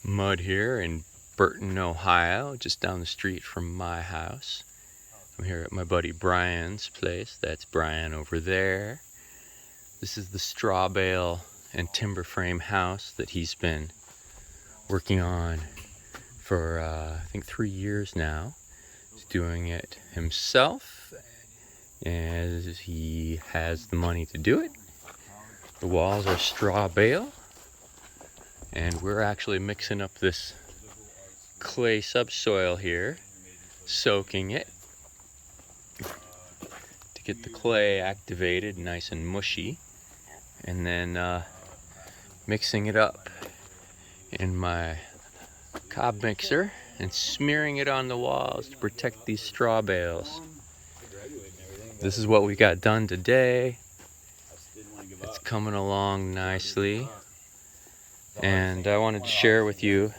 Mud here in Burton, Ohio, just down the street from my house. I'm here at my buddy Brian's place. That's Brian over there. This is the straw bale and timber frame house that he's been working on for I think 3 years now. He's doing it himself as he has the money to do it. The walls are straw bale, and we're actually mixing up this clay subsoil here, soaking it to get the clay activated nice and mushy, and then mixing it up in my cob mixer and smearing it on the walls to protect these straw bales. This is what we got done today. It's coming along nicely, and I wanted to share with you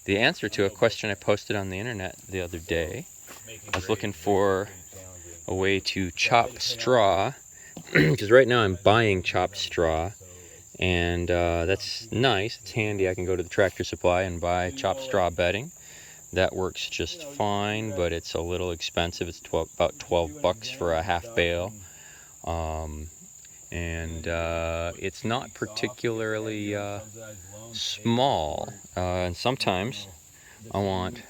the answer to a question I posted on the internet the other day. I was looking for a way to chop straw, because right now I'm buying chopped straw, and that's nice, it's handy. I can go to the Tractor Supply and buy chopped straw bedding. That works just fine, but it's a little expensive. It's about 12 bucks for a half bale. And it's not particularly small, and sometimes I want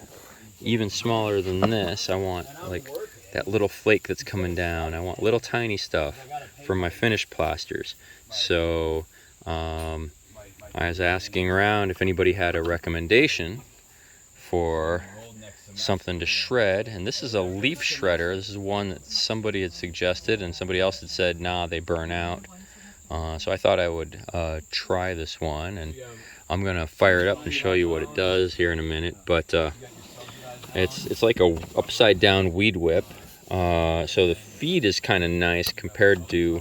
even smaller than this. I want like that little flake that's coming down. I want little tiny stuff for my finished plasters. So I was asking around if anybody had a recommendation for something to shred, and this is a leaf shredder. This is one that somebody had suggested, and somebody else had said, nah, they burn out. So I thought I would try this one, and I'm gonna fire it up and show you what it does here in a minute. But it's like a upside down weed whip. So the feed is kind of nice compared to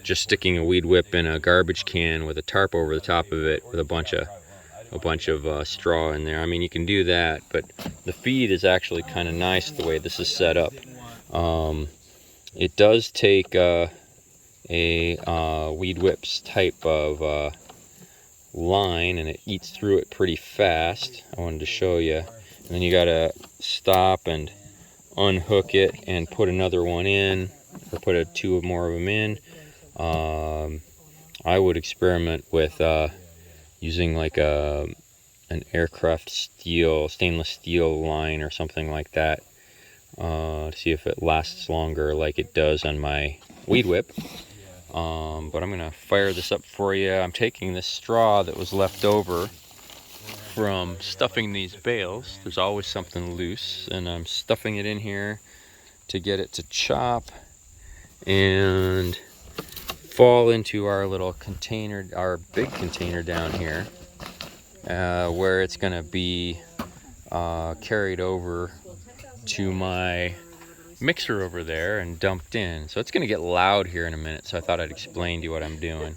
just sticking a weed whip in a garbage can with a tarp over the top of it with a bunch of straw in there. I mean, you can do that, but the feed is actually kind of nice the way this is set up. It does take a weed whips type of line, and it eats through it pretty fast. I wanted to show you. And then you gotta stop and unhook it and put another one in, or put two more of them in. I would experiment with using like an aircraft stainless steel line or something like that, to see if it lasts longer like it does on my weed whip. But I'm gonna fire this up for you. I'm taking this straw that was left over from stuffing these bales. There's always something loose, and I'm stuffing it in here to get it to chop and fall into our little container, our big container down here, where it's gonna be carried over to my mixer over there and dumped in. So it's gonna get loud here in a minute, so I thought I'd explain to you what I'm doing.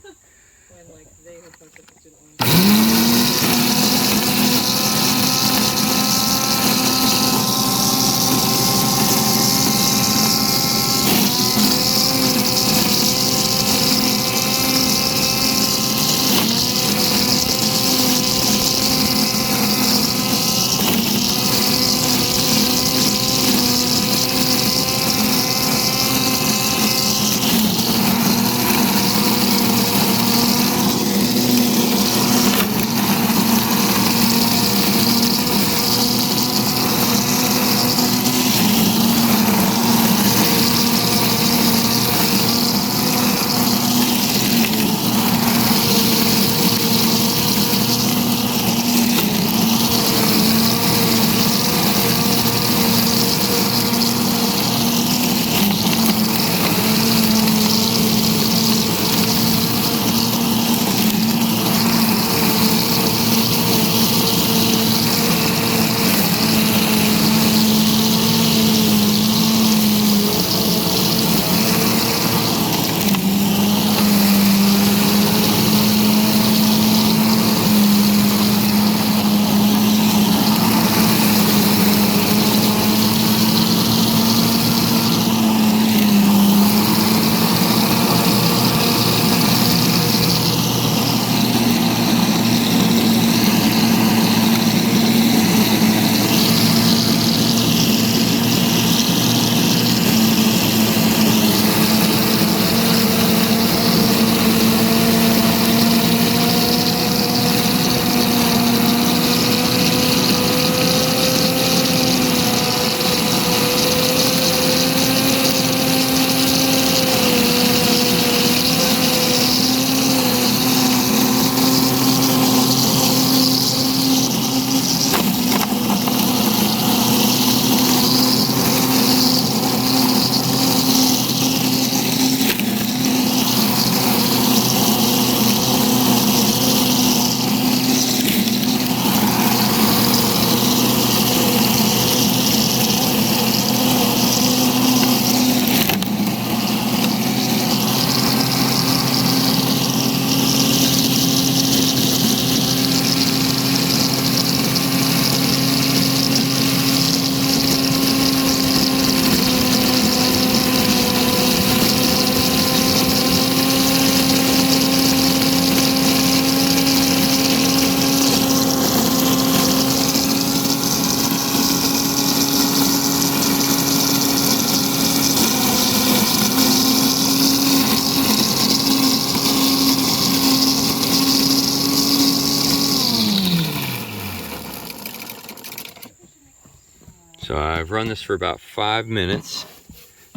So I've run this for about 5 minutes.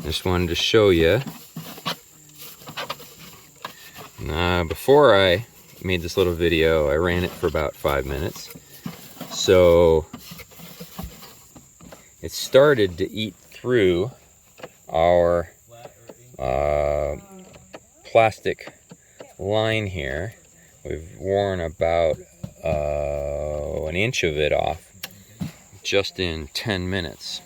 Just wanted to show you. Before I made this little video, I ran it for about 5 minutes. So it started to eat through our plastic line here. We've worn about an inch of it off just in 10 minutes.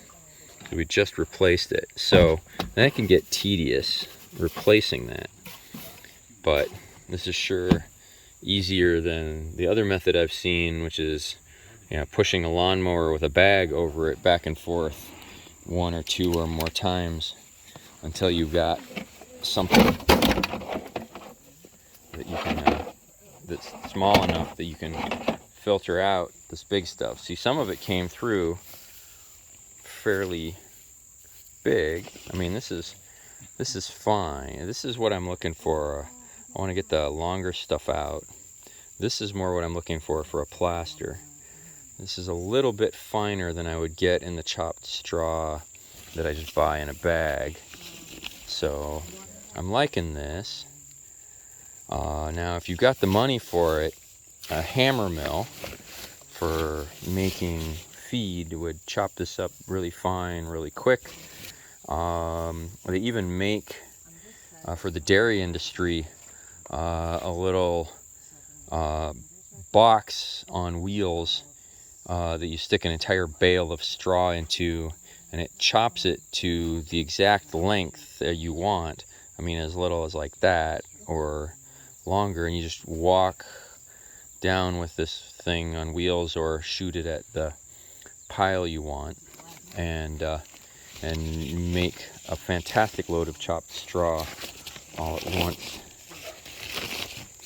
So we just replaced it. So that can get tedious replacing that. But this is sure easier than the other method I've seen, which is, you know, pushing a lawnmower with a bag over it back and forth 1 or 2 or more times until you've got something that you can that's small enough that you can filter out this big stuff. See, some of it came through fairly big. I mean, this is fine. This is what I'm looking for. I want to get the longer stuff out. This is more what I'm looking for a plaster. This is a little bit finer than I would get in the chopped straw that I just buy in a bag. So I'm liking this. Now, if you've got the money for it, a hammer mill for making feed would chop this up really fine, really quick. They even make, for the dairy industry, a little box on wheels that you stick an entire bale of straw into, and it chops it to the exact length that you want. I mean, as little as like that or longer, and you just walk down with this thing on wheels or shoot it at the pile you want, and make a fantastic load of chopped straw all at once.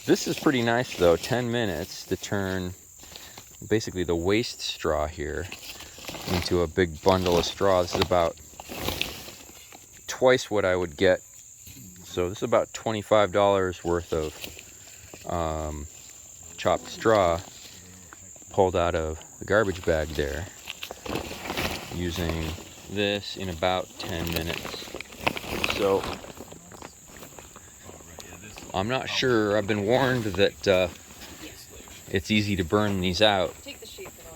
This is pretty nice though, 10 minutes to turn basically the waste straw here into a big bundle of straw. This is about twice what I would get. So this is about $25 worth of chopped straw pulled out of the garbage bag there, using this in about 10 minutes. So I'm not sure. I've been warned that it's easy to burn these out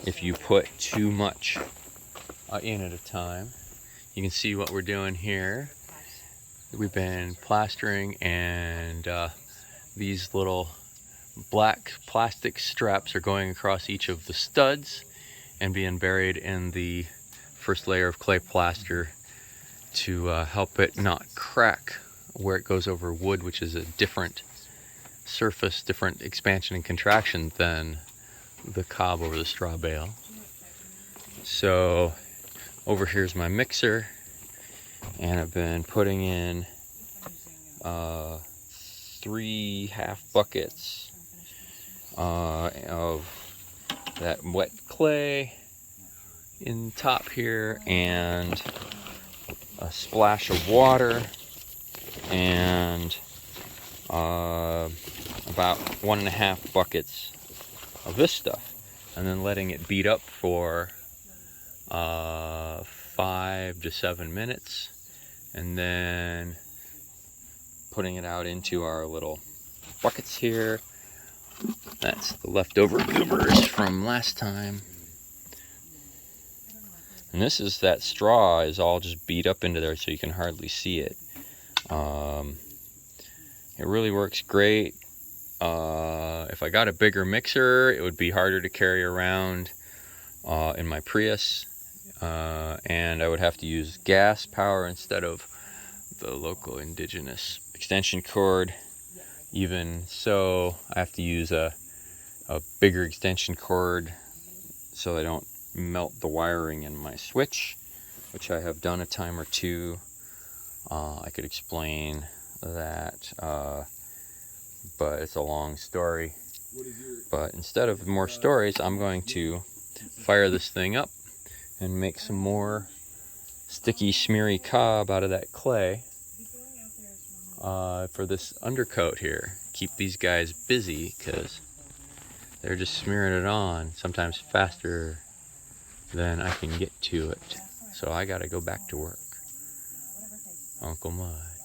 if you put too much in at a time. You can see what we're doing here. We've been plastering, and these little black plastic straps are going across each of the studs and being buried in the first layer of clay plaster to help it not crack where it goes over wood, which is a different surface, different expansion and contraction than the cob over the straw bale. So over here's my mixer, and I've been putting in 3 half buckets of that wet clay in top here, and a splash of water, and about 1.5 buckets of this stuff, and then letting it beat up for 5 to 7 minutes, and then putting it out into our little buckets here. That's the leftover goobers from last time. And this is that straw is all just beat up into there so you can hardly see it. It really works great. If I got a bigger mixer, it would be harder to carry around in my Prius, and I would have to use gas power instead of the local indigenous extension cord. Even so, I have to use a bigger extension cord so I don't melt the wiring in my switch, which I have done a time or two. I could explain that, but it's a long story. But instead of more stories, I'm going to fire this thing up and make some more sticky, smeary cob out of that clay for this undercoat here. Keep these guys busy because they're just smearing it on, sometimes faster than I can get to it. So I gotta go back to work. Uncle Mud.